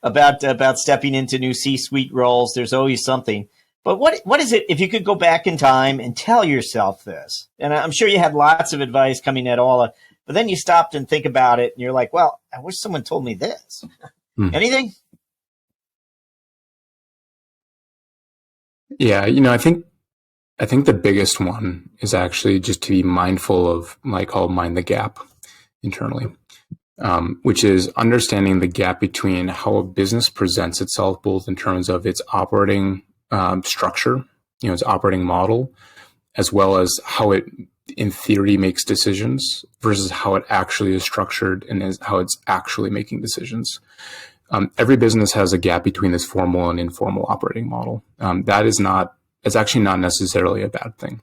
about stepping into new C-suite roles. There's always something. But what is it, if you could go back in time and tell yourself this, and I'm sure you had lots of advice coming at all, but then you stopped and think about it and you're like, well, I wish someone told me this. Anything? Yeah, I think the biggest one is actually just to be mindful of, like, I'll mind the gap internally, which is understanding the gap between how a business presents itself, both in terms of its operating structure, its operating model, as well as how it, in theory, makes decisions versus how it actually is structured and how it's actually making decisions. Every business has a gap between this formal and informal operating model. It's actually not necessarily a bad thing.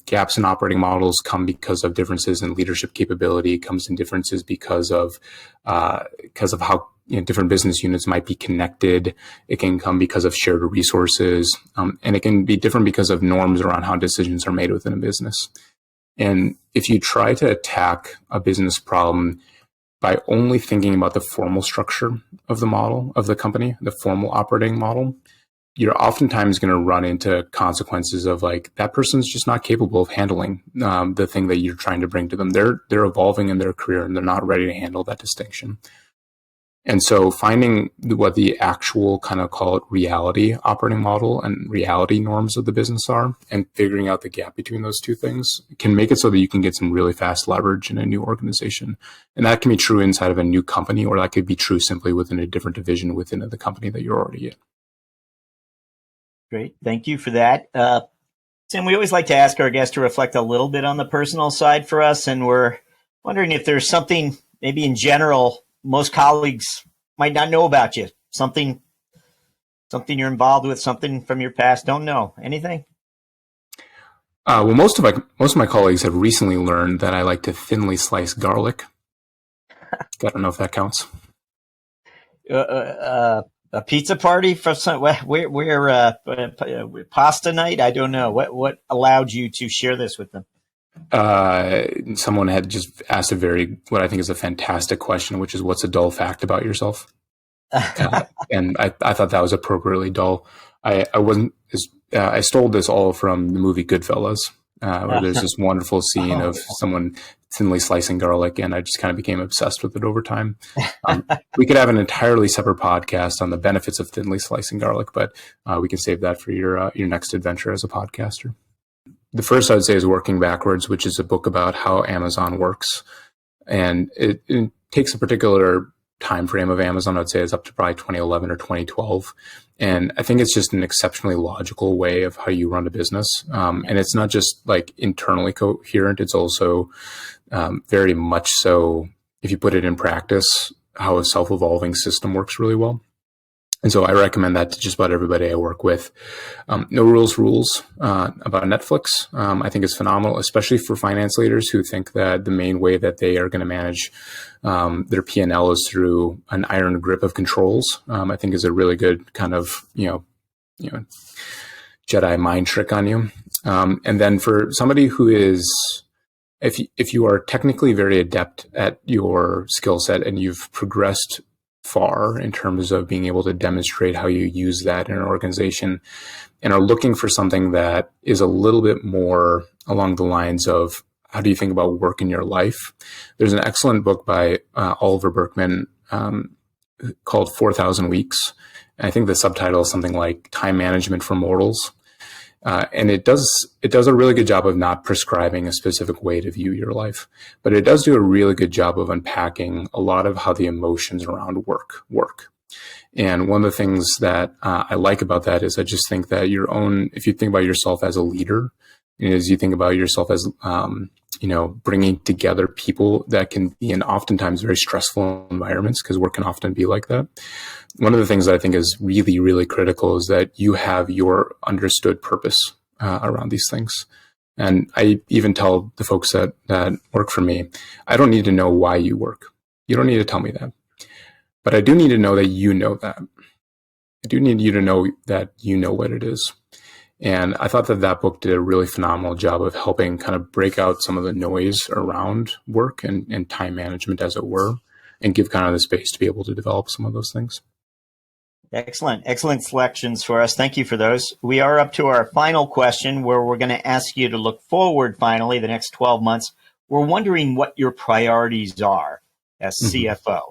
Gaps in operating models come because of differences in leadership capability. It comes in differences because of how different business units might be connected. It can come because of shared resources, and it can be different because of norms around how decisions are made within a business. And if you try to attack a business problem by only thinking about the formal structure of the model of the company, the formal operating model, you're oftentimes going to run into consequences of, like, that person's just not capable of handling the thing that you're trying to bring to them. They're evolving in their career and they're not ready to handle that distinction. And so finding what the actual, kind of call it, reality operating model and reality norms of the business are, and figuring out the gap between those two things can make it so that you can get some really fast leverage in a new organization. And that can be true inside of a new company, or that could be true simply within a different division within the company that you're already in. Great. Thank you for that. Tim, we always like to ask our guests to reflect a little bit on the personal side for us. And we're wondering if there's something, maybe in general, most colleagues might not know about you. Something you're involved with, something from your past don't know. Anything? Well, most of my colleagues have recently learned that I like to thinly slice garlic. I don't know if that counts. A pizza party for some, where pasta night? I don't know. What allowed you to share this with them? Someone had just asked what I think is a fantastic question, which is, what's a dull fact about yourself? And I thought that was appropriately dull. I stole this all from the movie Goodfellas, where there's this wonderful scene of someone thinly slicing garlic, and I just kind of became obsessed with it over time. We could have an entirely separate podcast on the benefits of thinly slicing garlic, but we can save that for your next adventure as a podcaster. The first I would say is Working Backwards, which is a book about how Amazon works. And it takes a particular time frame of Amazon. I'd say it's up to probably 2011 or 2012. And I think it's just an exceptionally logical way of how you run a business. And it's not just like internally coherent. It's also very much so, if you put it in practice, how a self-evolving system works really well. And so I recommend that to just about everybody I work with. No Rules about Netflix. I think is phenomenal, especially for finance leaders who think that the main way that they are going to manage their P&L is through an iron grip of controls. I think is a really good kind of, Jedi mind trick on you. And then for somebody who is, if you are technically very adept at your skill set and you've progressed far in terms of being able to demonstrate how you use that in an organization, and are looking for something that is a little bit more along the lines of, how do you think about work in your life? There's an excellent book by Oliver Berkman called 4,000 Weeks. And I think the subtitle is something like Time Management for Mortals. And it does a really good job of not prescribing a specific way to view your life, but it does do a really good job of unpacking a lot of how the emotions around work. And one of the things that I like about that is I just think that if you think about yourself as a leader, is you think about yourself as, bringing together people that can be in oftentimes very stressful environments, because work can often be like that. One of the things that I think is really, really critical is that you have your understood purpose around these things. And I even tell the folks that work for me, I don't need to know why you work. You don't need to tell me that. But I do need to know that you know that. I do need you to know that you know what it is. And I thought that book did a really phenomenal job of helping kind of break out some of the noise around work and time management, as it were, and give kind of the space to be able to develop some of those things. Excellent. Excellent selections for us. Thank you for those. We are up to our final question where we're going to ask you to look forward finally the next 12 months. We're wondering what your priorities are as CFO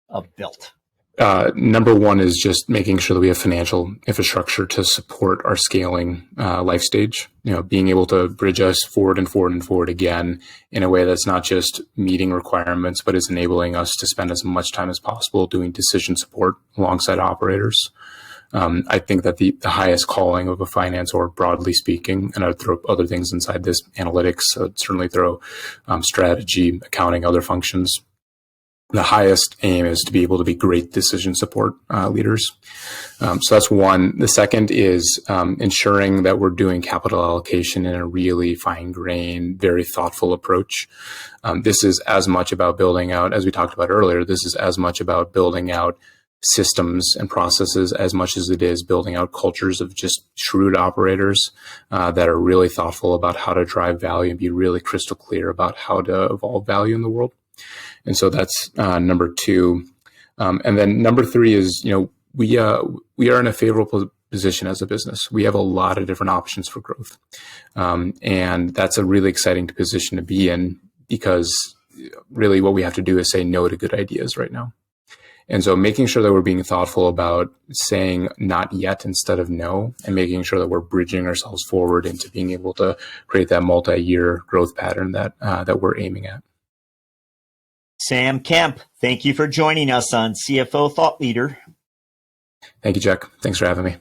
of Built. Number one is just making sure that we have financial infrastructure to support our scaling life stage. Being able to bridge us forward and forward and forward again in a way that's not just meeting requirements, but is enabling us to spend as much time as possible doing decision support alongside operators. I think that the highest calling of a finance, or broadly speaking, and I'd throw other things inside this, analytics, I'd certainly throw strategy, accounting, other functions. The highest aim is to be able to be great decision support leaders. So that's one. The second is ensuring that we're doing capital allocation in a really fine-grained, very thoughtful approach. This is as much about building out, as we talked about earlier, this is as much about building out systems and processes as much as it is building out cultures of just shrewd operators that are really thoughtful about how to drive value and be really crystal clear about how to evolve value in the world. And so that's number two. And then number three is, we are in a favorable position as a business. We have a lot of different options for growth. And that's a really exciting position to be in, because really what we have to do is say no to good ideas right now. And so making sure that we're being thoughtful about saying not yet instead of no, and making sure that we're bridging ourselves forward into being able to create that multi-year growth pattern that we're aiming at. Sam Kemp, thank you for joining us on CFO Thought Leader. Thank you, Jack. Thanks for having me.